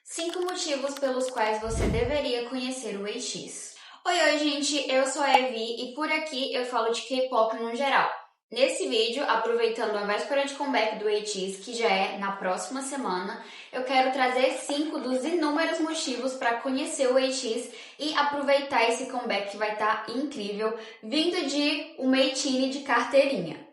5 motivos pelos quais você deveria conhecer o AX. Oi, gente, eu sou a Evi e por aqui eu falo de K-pop no geral. Nesse vídeo, aproveitando a véspera de comeback do ATEEZ, que já é na próxima semana, eu quero trazer 5 dos inúmeros motivos para conhecer o ATEEZ e aproveitar esse comeback que vai estar incrível, vindo de uma ATEEZ de carteirinha.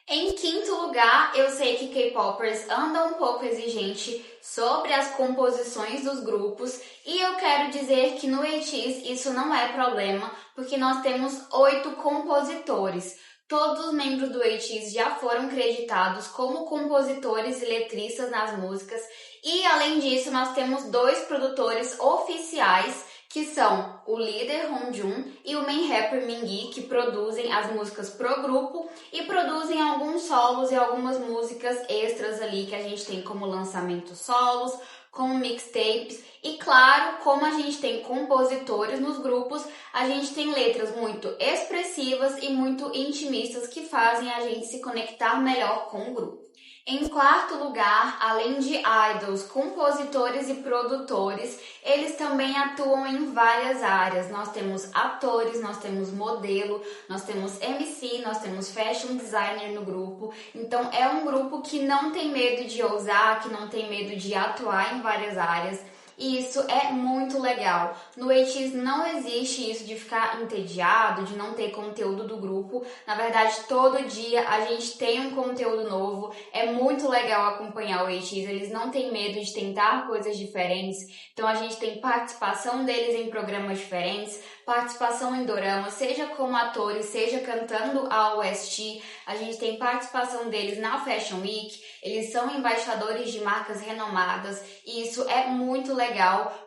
Em quinto lugar, eu sei que K-popers andam um pouco exigente sobre as composições dos grupos e eu quero dizer que no ATEEZ isso não é problema, porque nós temos 8 compositores. Todos os membros do ATEEZ já foram creditados como compositores e letristas nas músicas e, além disso, nós temos 2 produtores oficiais que são o líder Hongjoong e o main rapper Mingi, que produzem as músicas pro grupo e produzem alguns solos e algumas músicas extras ali que a gente tem como lançamentos solos, como mixtapes e, claro, como a gente tem compositores nos grupos, a gente tem letras muito expressivas e muito intimistas que fazem a gente se conectar melhor com o grupo. Em quarto lugar, além de idols, compositores e produtores, eles também atuam em várias áreas. Nós temos atores, nós temos modelo, nós temos MC, nós temos fashion designer no grupo. Então é um grupo que não tem medo de ousar, que não tem medo de atuar em várias áreas. E isso é muito legal. No ATEEZ não existe isso de ficar entediado, de não ter conteúdo do grupo. Na verdade, todo dia a gente tem um conteúdo novo. É muito legal acompanhar o ATEEZ. Eles não têm medo de tentar coisas diferentes. Então a gente tem participação deles em programas diferentes, participação em doramas, seja como atores, seja cantando a OST. A gente tem participação deles na Fashion Week. Eles são embaixadores de marcas renomadas e isso é muito legal.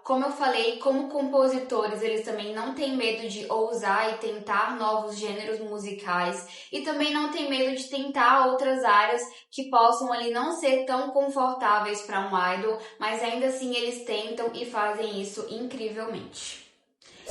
Como eu falei, como compositores, eles também não têm medo de ousar e tentar novos gêneros musicais e também não têm medo de tentar outras áreas que possam ali não ser tão confortáveis para um idol, mas ainda assim eles tentam e fazem isso incrivelmente.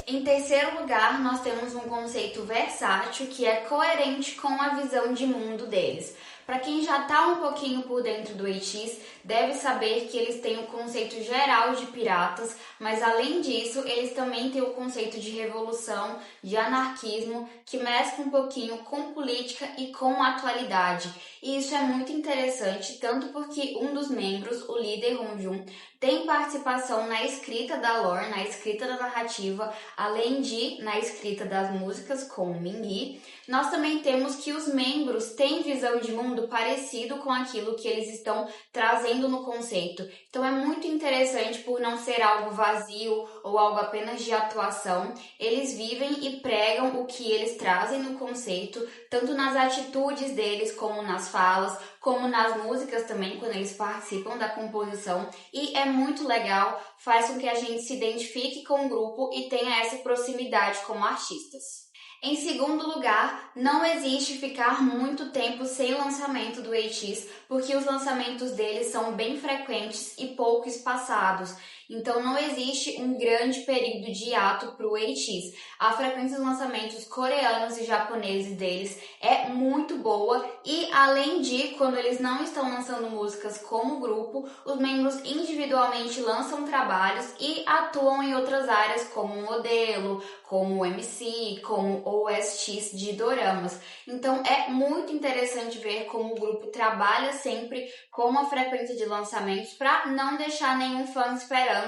Em terceiro lugar, nós temos um conceito versátil que é coerente com a visão de mundo deles. Para quem já está um pouquinho por dentro do ATEEZ, deve saber que eles têm o conceito geral de piratas, mas além disso, eles também têm o conceito de revolução, de anarquismo, que mescla um pouquinho com política e com atualidade. E isso é muito interessante, tanto porque um dos membros, o líder Hongjoong, tem participação na escrita da lore, na escrita da narrativa, além de na escrita das músicas com o Mingi. Nós também temos que os membros têm visão de mundo parecido com aquilo que eles estão trazendo no conceito. Então é muito interessante por não ser algo vazio ou algo apenas de atuação. Eles vivem e pregam o que eles trazem no conceito, tanto nas atitudes deles como nas falas, como nas músicas também, quando eles participam da composição. E é muito legal, faz com que a gente se identifique com o grupo e tenha essa proximidade como artistas. Em segundo lugar, não existe ficar muito tempo sem lançamento do ATEEZ, porque os lançamentos deles são bem frequentes e pouco espaçados. Então não existe um grande período de hiato para o ATEEZ. A frequência dos lançamentos coreanos e japoneses deles é muito boa e, além de, quando eles não estão lançando músicas como grupo, os membros individualmente lançam trabalhos e atuam em outras áreas como modelo, como MC, como OSTs de doramas. Então é muito interessante ver como o grupo trabalha sempre com a frequência de lançamentos para não deixar nenhum fã esperando,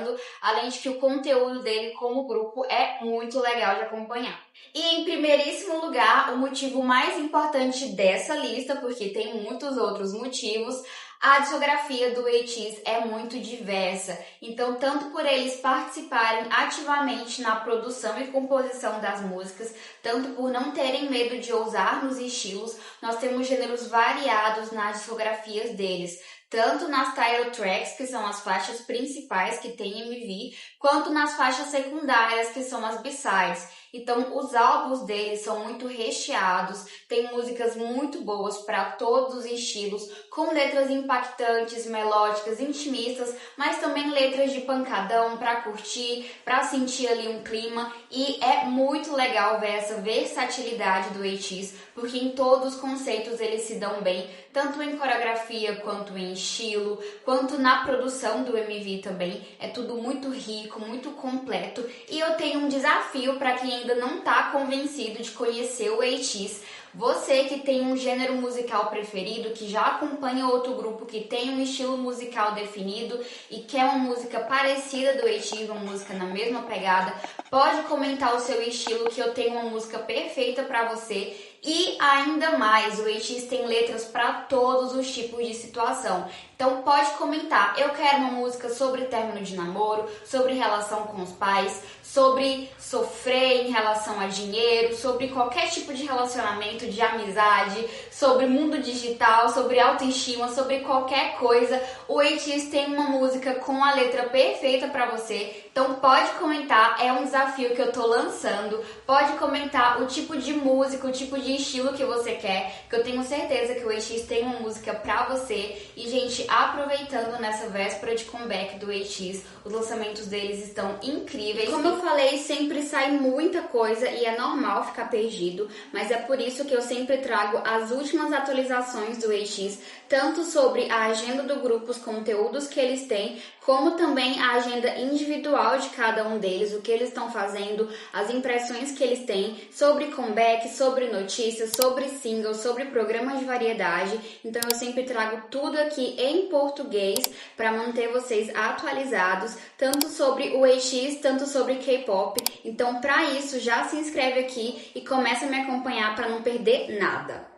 além de que o conteúdo dele como grupo é muito legal de acompanhar. E em primeiríssimo lugar, o motivo mais importante dessa lista, porque tem muitos outros motivos, a discografia do ATEEZ é muito diversa, então tanto por eles participarem ativamente na produção e composição das músicas, tanto por não terem medo de ousar nos estilos, nós temos gêneros variados nas discografias deles, tanto nas title tracks, que são as faixas principais que tem MV, quanto nas faixas secundárias, que são as B-sides. Então, os álbuns deles são muito recheados, tem músicas muito boas para todos os estilos, com letras impactantes, melódicas, intimistas, mas também letras de pancadão para curtir, para sentir ali um clima. E é muito legal ver essa versatilidade do ATEEZ, porque em todos os conceitos eles se dão bem, tanto em coreografia, quanto em estilo, quanto na produção do MV também. É tudo muito rico, muito completo. E eu tenho um desafio para quem ainda não está convencido de conhecer o ATEEZ. Você que tem um gênero musical preferido, que já acompanha outro grupo que tem um estilo musical definido e quer uma música parecida do ATEEZ, uma música na mesma pegada, pode comentar o seu estilo que eu tenho uma música perfeita para você. E ainda mais, o ATEEZ tem letras para todos os tipos de situação. Então pode comentar, eu quero uma música sobre término de namoro, sobre relação com os pais, sobre sofrer em relação a dinheiro, sobre qualquer tipo de relacionamento, de amizade, sobre mundo digital, sobre autoestima, sobre qualquer coisa. O ATEEZ tem uma música com a letra perfeita para você. Então pode comentar, é um desafio que eu tô lançando. Pode comentar o tipo de música, o tipo de estilo que você quer, que eu tenho certeza que o ATEEZ tem uma música pra você. E, gente, aproveitando nessa véspera de comeback do ATEEZ, os lançamentos deles estão incríveis. Como eu falei, sempre sai muita coisa e é normal ficar perdido, mas é por isso que eu sempre trago as últimas atualizações do ATEEZ, tanto sobre a agenda do grupo, os conteúdos que eles têm, como também a agenda individual de cada um deles, o que eles estão fazendo, as impressões que eles têm sobre comeback, sobre notícias, sobre singles, sobre programas de variedade. Então eu sempre trago tudo aqui em português para manter vocês atualizados, tanto sobre o ATEEZ, tanto sobre K-pop. Então para isso já se inscreve aqui e começa a me acompanhar para não perder nada.